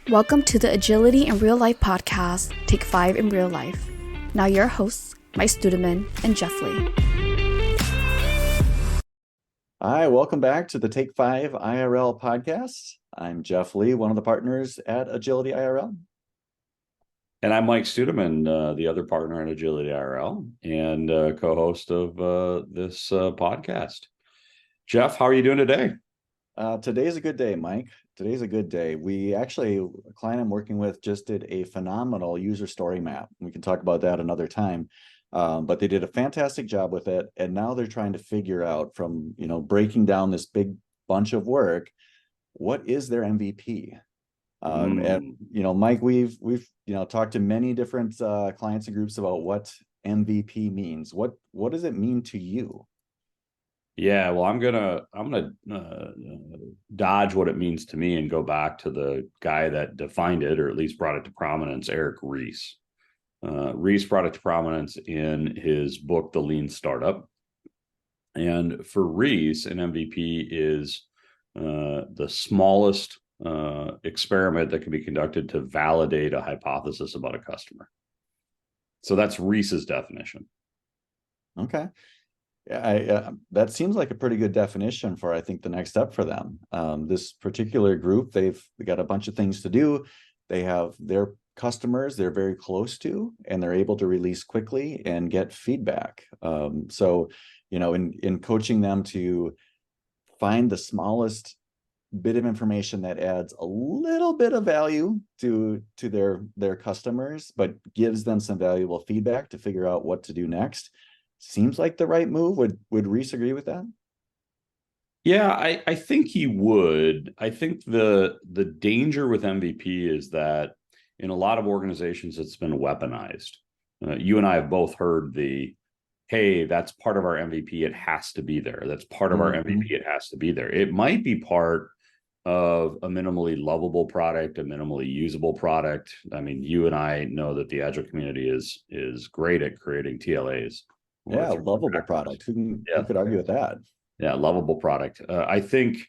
Welcome to the Agility in Real Life podcast, Take 5 in Real Life. Now your hosts, Mike Studeman and Jeff Lee. Hi, welcome back to the take5IRL podcast. I'm Jeff Lee, one of the partners at agilityIRL. And I'm Mike Studeman, the other partner at agilityIRL and co-host of this podcast. Jeff, how are you doing today? Today's a good day, Mike. Today's a good day. A client I'm working with just did a phenomenal user story map. We can talk about that another time. But they did a fantastic job with it. And now they're trying to figure out from, breaking down this big bunch of work, what is their MVP? And, Mike, we've talked to many different clients and groups about what MVP means. What does it mean to you? Yeah, well, I'm gonna dodge what it means to me and go back to the guy that defined it, or at least brought it to prominence, Eric Ries. Ries brought it to prominence in his book, The Lean Startup. And for Ries, an MVP is the smallest experiment that can be conducted to validate a hypothesis about a customer. So that's Ries's definition. Okay. Yeah, that seems like a pretty good definition for, I think, the next step for them. This particular group, they've got a bunch of things to do. They have their customers they're very close to, and they're able to release quickly and get feedback. So, in coaching them to find the smallest bit of information that adds a little bit of value to their customers, but gives them some valuable feedback to figure out what to do next, seems like the right move. Would Ries agree with that? Yeah, I think he would. I think the danger with MVP is that in a lot of organizations, it's been weaponized. You and I have both heard hey, that's part of our MVP. It has to be there. That's part of our MVP. It has to be there. It might be part of a minimally lovable product, a minimally usable product. I mean, you and I know that the Agile community is great at creating TLAs. Yeah, lovable product. Who could argue with that? Yeah, lovable product. I think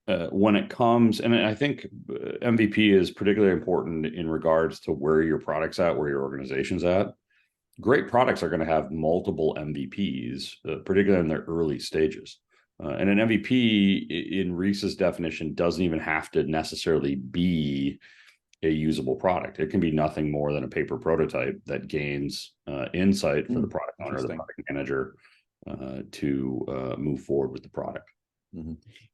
when it comes, and I think MVP is particularly important in regards to where your product's at, where your organization's at. Great products are going to have multiple MVPs, particularly in their early stages. And an MVP, in Ries's definition, doesn't even have to necessarily be a usable product. It can be nothing more than a paper prototype that gains insight for the product owner, the product manager, to move forward with the product.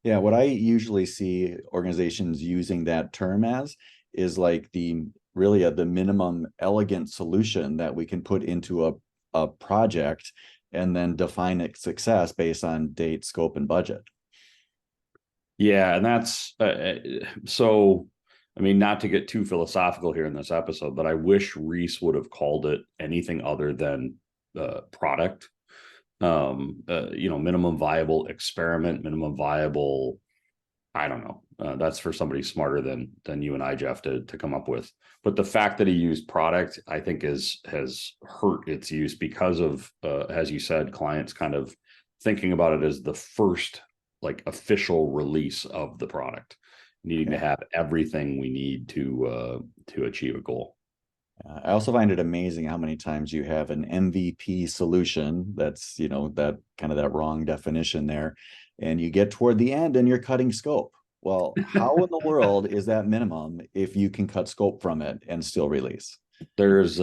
Yeah, what I usually see organizations using that term as is like the minimum elegant solution that we can put into a project and then define its success based on date, scope, and budget. Yeah, and that's so. I mean, not to get too philosophical here in this episode, but I wish Ries would have called it anything other than product. Minimum viable experiment, minimum viable, I don't know. That's for somebody smarter than you and I, Jeff, to come up with. But the fact that he used product, I think, has hurt its use because of, as you said, clients kind of thinking about it as the first official release of the product, needing to have everything we need to achieve a goal. I also find it amazing how many times you have an MVP solution that's, that kind of that wrong definition there, and you get toward the end and you're cutting scope. Well, how in the world is that minimum if you can cut scope from it and still release? There's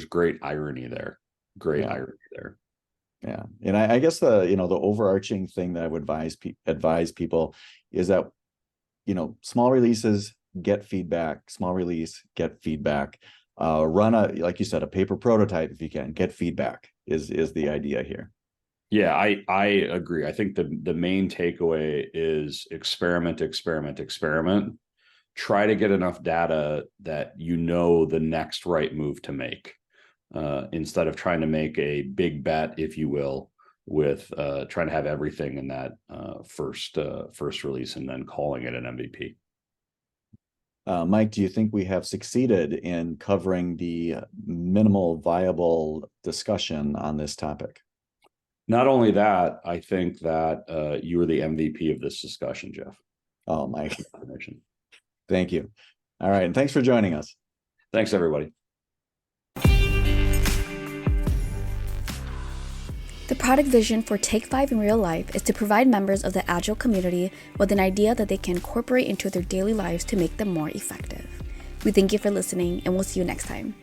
great irony there. Irony there. Yeah. And I guess the overarching thing that I would advise people is that, small releases get feedback, small release, get feedback. Run like you said, a paper prototype if you can, get feedback is the idea here. Yeah, I agree. I think the main takeaway is experiment. Try to get enough data that the next right move to make, instead of trying to make a big bet, if you will, with trying to have everything in that first release and then calling it an MVP. Mike, do you think we have succeeded in covering the minimal viable discussion on this topic? Not only that, I think that you were the MVP of this discussion, Jeff. Oh, Mike. Thank you. All right. And thanks for joining us. Thanks, everybody. The product vision for Take5 in real life is to provide members of the Agile community with an idea that they can incorporate into their daily lives to make them more effective. We thank you for listening, and we'll see you next time.